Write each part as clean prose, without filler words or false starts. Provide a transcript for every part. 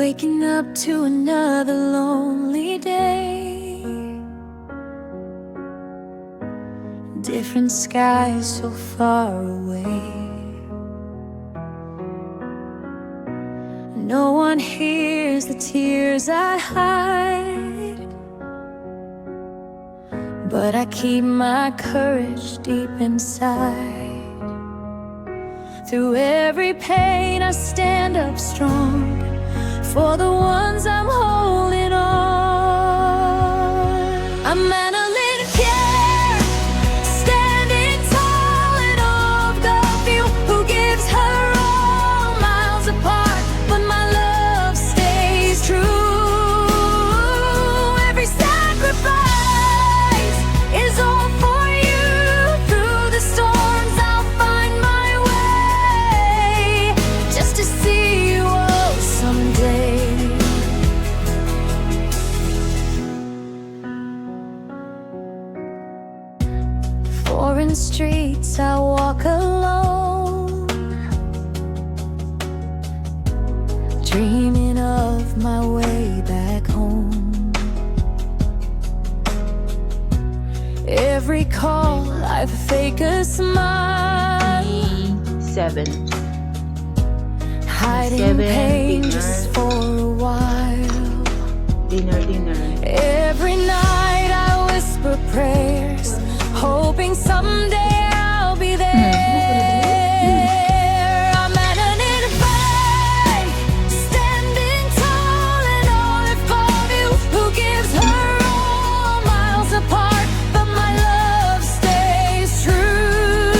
Waking up to another lonely day. Different skies so far away. No one hears the tears I hide, but I keep my courage deep inside. Through every pain I stand up strong, for the ones I'm holding on. I'm Annalyn Pierre, standing tall in awe of the view, who gives her all miles apart, but my love stays true. Every sacrifice is all for you. Through the storms I'll find my way, just to see you all someday. Foreign streets I walk alone, dreaming of my way back home. Every call I fake a smile, 7. hiding 7 pain dinner. just for a while. Dinner. Every night I whisper prayers, hoping someday I'll be there. I'm Annalyn Pierre, standing tall in awe of you, who gives her all miles apart, but my love stays true.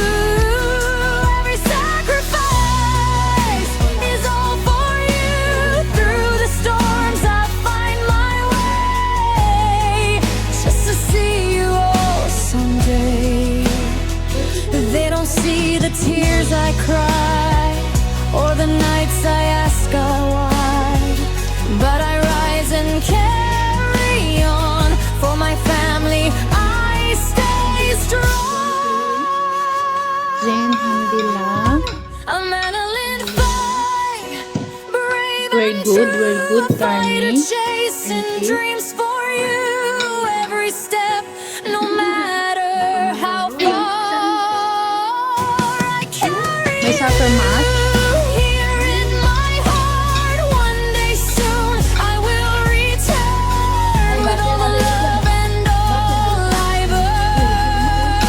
Every sacrifice is all for you. Through the storms I find my way, just to see you all someday. They don't see the tears I cry, or the nights I ask God why, but I rise and carry on. For my family I stay strong. Zen, alhamdulillah. I'm Annalyn Pierre, brave We're and good, true, we're good, a fighter Tani. chasing Thank you. dreams for you. Every step, no matter how far, I carry May supper mat? here in my heart. One day soon I will return with all the love and all I've earned.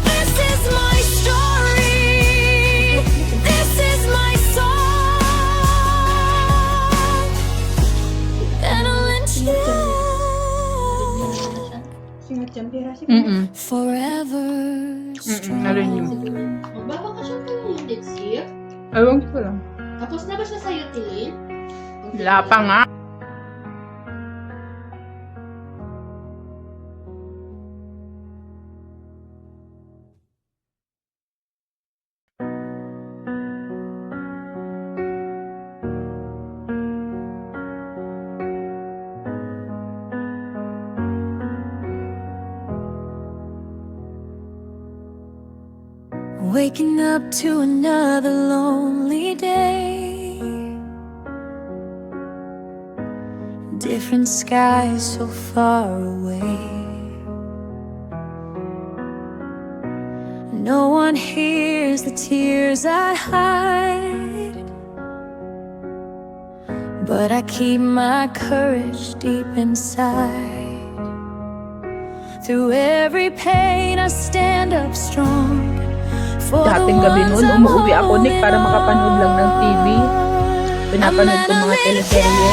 This is my story, this is my song, Annalyn Mm-mm. forever strong. Ano yun? Magbabakasyon ka ngayon next year? Ewan ko lang. Tapos na ba siya sa'yo, Tilin? Wala pa nga. Waking up to another lonely day. Different skies so far away. No one hears the tears I hide, but I keep my courage deep inside. Through every pain I stand up strong. Dating gabi noon, umuwi ako, Nick, para makapanood lang ng TV. Pinapanood ko mga teleserye.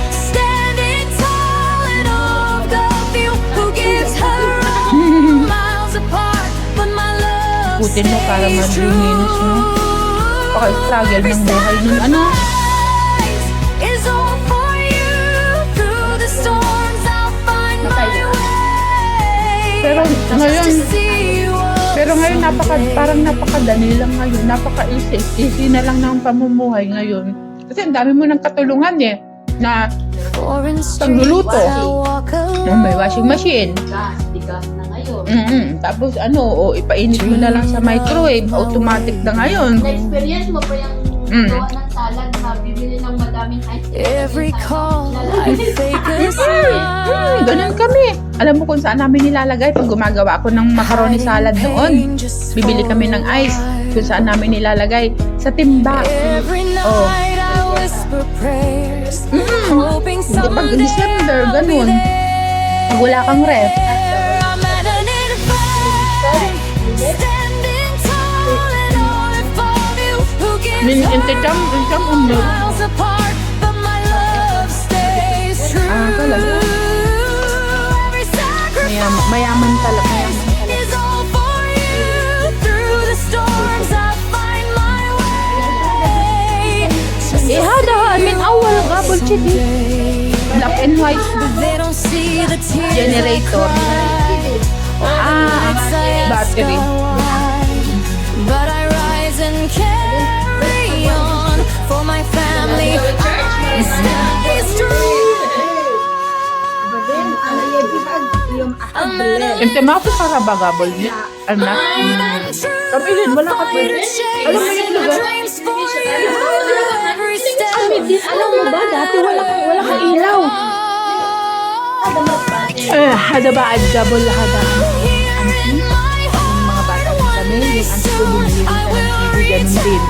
Standing tall in awe of the view, who gives her all miles apart, but my love Putin mo para stays mag-minus, no? true. Paka-struggle ng buhay nun, ano? Is all for you. Through the storms I'll find my way, Pero ngayon, just to see you all ngayon someday. parang napakadali lang ngayon. Napaka-easy. Easy na lang ng pamumuhay ngayon. Kasi ang dami mo ng katulungan na pagluluto. May washing machine. Gas, di gas na ngayon. Tapos ipainit mo na lang sa microwave. Automatic na ngayon. Na-experience mo pa yung gawa ng salad na bibili ng madaming ice cream. Every call I fake a Ganun kami. Alam mo kung saan namin nilalagay pag gumagawa ako ng macaroni salad noon. Bibili kami ng ice. Kung saan namin nilalagay? Sa timba. Every Oh. night I whisper prayers, hoping Hindi pag someday December, I'll be ganun. there. Pag wala kang ref. I'm at an infinite, standing tall in awe of you who gives Intitam, miles apart, but my love stays true. talaga. Every sacrifice Mayaman talaga. is all for you. Through the storms, I find my way. Just to awal ka, bullshit eh. someday. Black and white. They don't see the tears Generator. Battery. But I rise and carry on for my family. I stay strong. Ente mapo para bagabol ni anak. Kapilin, wala ka pwede. Alam mo yung lugar? Alam mo ba, dati wala kang ilaw. Hada ba double hada? Yung mga bata rin kami, yung auntie ko bumili rin ka ng TV, ganun din.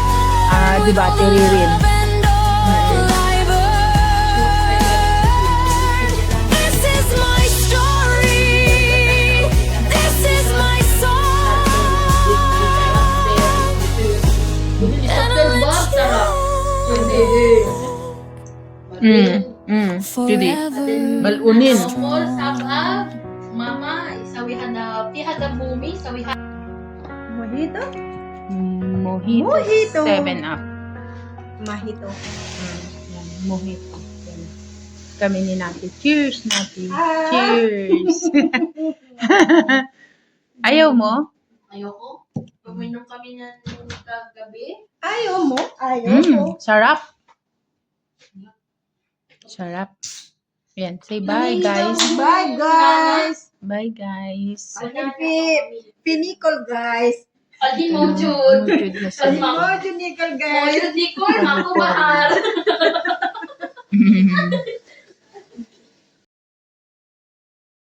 Di battery rin. This is my story. This is my song. Jadi, malunin. Small sabab, mama, isawihan na, pihada bumi, isawihan. Mojito? Mojito. Mojito. 7-up. Mahito. Yan, mojito. Yan. Kami ni Nati. Cheers, Nati. Ah. Cheers. Ayaw mo? Ayoko. Uminom kami ng kagabi. Ayaw mo? Ayaw mo. Sarap. Sarap. Yan, say bye, guys. Bye, guys. Bye, guys. Pinikol, guys. Aldi mo, Jud. Mujud na sila. Mojo Nicol, guys. Mojud di ko, ako mahal.